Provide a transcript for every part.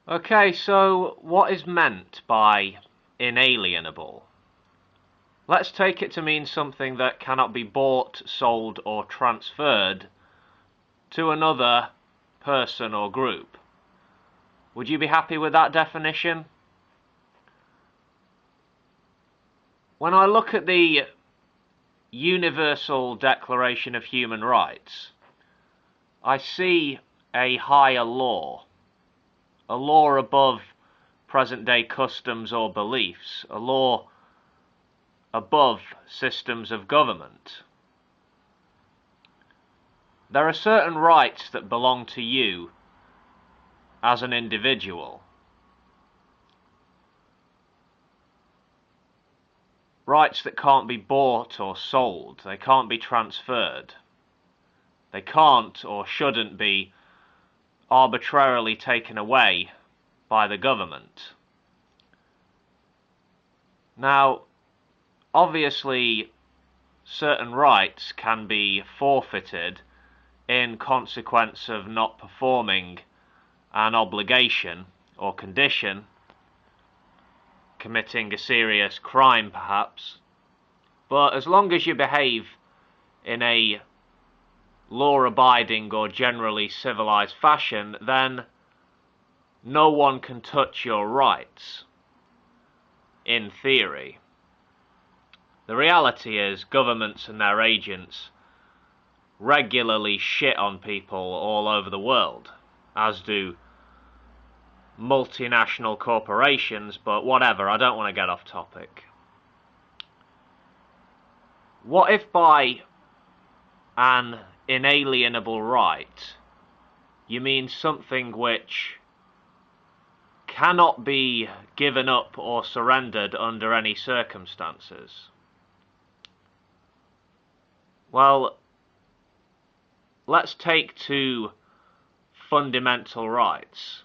Okay, so what is meant by inalienable? Let's take it to mean something that cannot be bought, sold, or transferred to another person or group. Would you be happy with that definition? When I look at the Universal Declaration of Human Rights, I see a higher law, a law above present-day customs or beliefs, a law above systems of government. There are certain rights that belong to you as an individual. Rights that can't be bought or sold, they can't be transferred. They can't or shouldn't be arbitrarily taken away by the government. Now, obviously, certain rights can be forfeited in consequence of not performing an obligation or condition, committing a serious crime perhaps, but as long as you behave in a law-abiding or generally civilized fashion, then no one can touch your rights, in theory. The reality is governments and their agents regularly shit on people all over the world, as do multinational corporations, but whatever, I don't want to get off topic. What if by an inalienable right you mean something which cannot be given up or surrendered under any circumstances? Well, let's take two fundamental rights: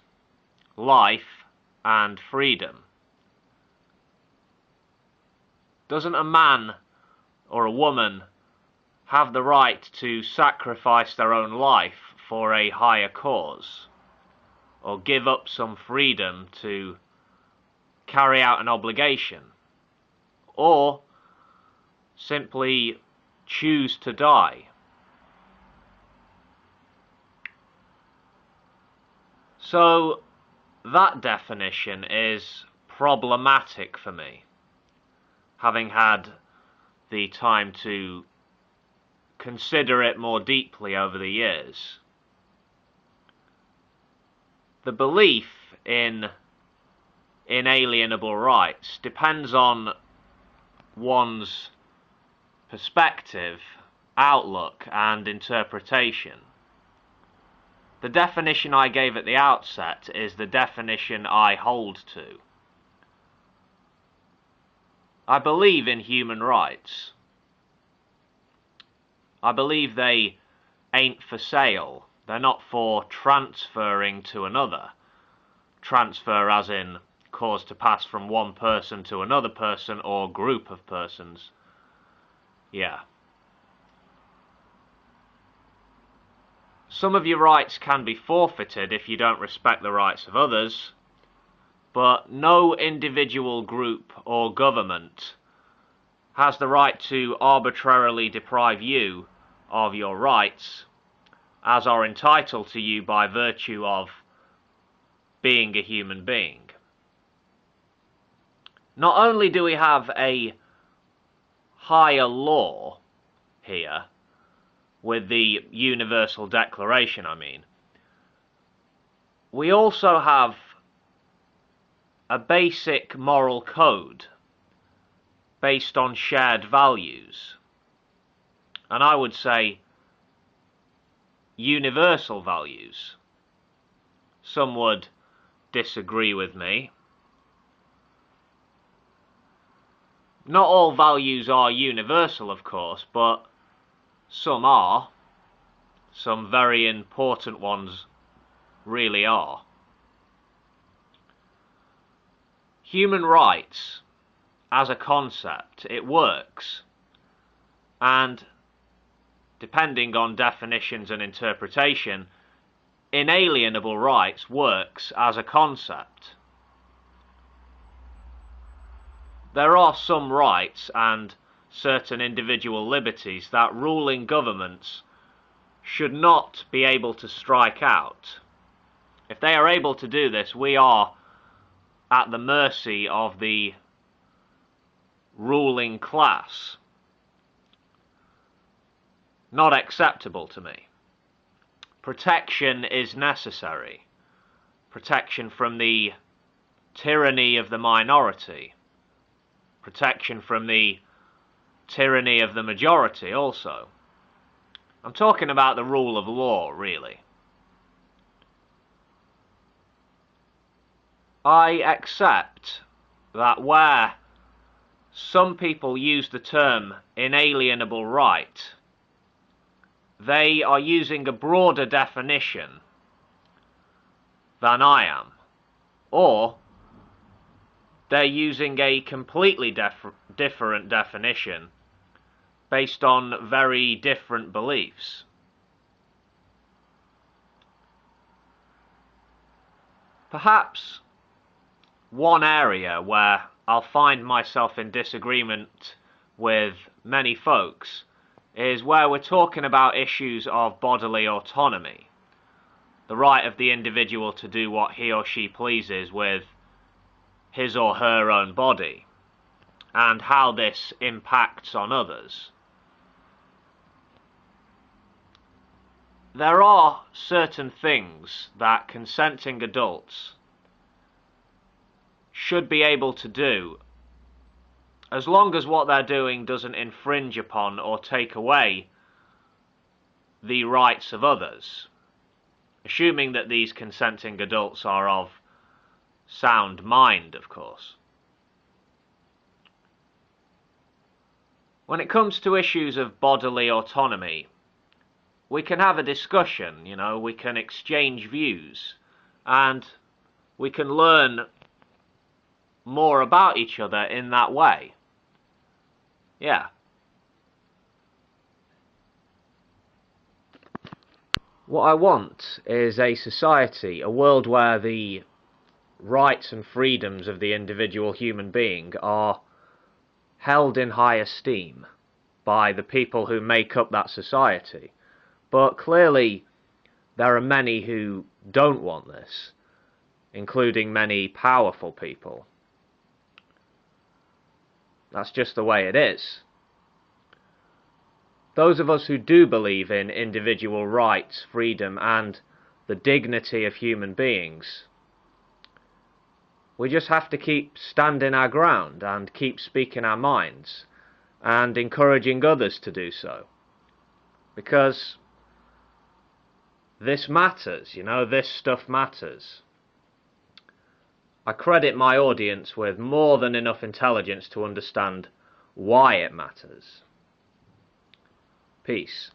life and freedom. Doesn't a man or a woman have the right to sacrifice their own life for a higher cause, or give up some freedom to carry out an obligation, or simply choose to die? So that definition is problematic for me, having had the time to consider it more deeply over the years. The belief in inalienable rights depends on one's perspective, outlook, and interpretation. The definition I gave at the outset is the definition I hold to. I believe in human rights. I believe they ain't for sale. They're not for transferring to another. Transfer as in cause to pass from one person to another person or group of persons. Yeah. Some of your rights can be forfeited if you don't respect the rights of others, but no individual group or government has the right to arbitrarily deprive you of your rights, as are entitled to you by virtue of being a human being. Not only do we have a higher law here, with the Universal Declaration, we also have a basic moral code based on shared values, and I would say universal values. Some would disagree with me. Not all values are universal, of course, but some are. Some very important ones really are. Human rights, as a concept, it works, and depending on definitions and interpretation, inalienable rights works as a concept. There are some rights and certain individual liberties that ruling governments should not be able to strike out. If they are able to do this, we are at the mercy of the ruling class. Not acceptable to me. Protection is necessary. Protection from the tyranny of the minority. Protection from the tyranny of the majority also. I'm talking about the rule of law, really. I accept that where some people use the term inalienable right, they are using a broader definition than I am, or they're using a completely different definition based on very different beliefs. Perhaps one area where I'll find myself in disagreement with many folks is where we're talking about issues of bodily autonomy, the right of the individual to do what he or she pleases with his or her own body, and how this impacts on others. There are certain things that consenting adults should be able to do, as long as what they're doing doesn't infringe upon or take away the rights of others, assuming that these consenting adults are of sound mind, of course. When it comes to issues of bodily autonomy, we can have a discussion, we can exchange views, and we can learn more about each other in that way. Yeah. What I want is a society, a world where the rights and freedoms of the individual human being are held in high esteem by the people who make up that society. But clearly there are many who don't want this, including many powerful people. That's just the way it is. Those of us who do believe in individual rights, freedom, and the dignity of human beings, we just have to keep standing our ground and keep speaking our minds and encouraging others to do so. Because this matters, this stuff matters. I credit my audience with more than enough intelligence to understand why it matters. Peace.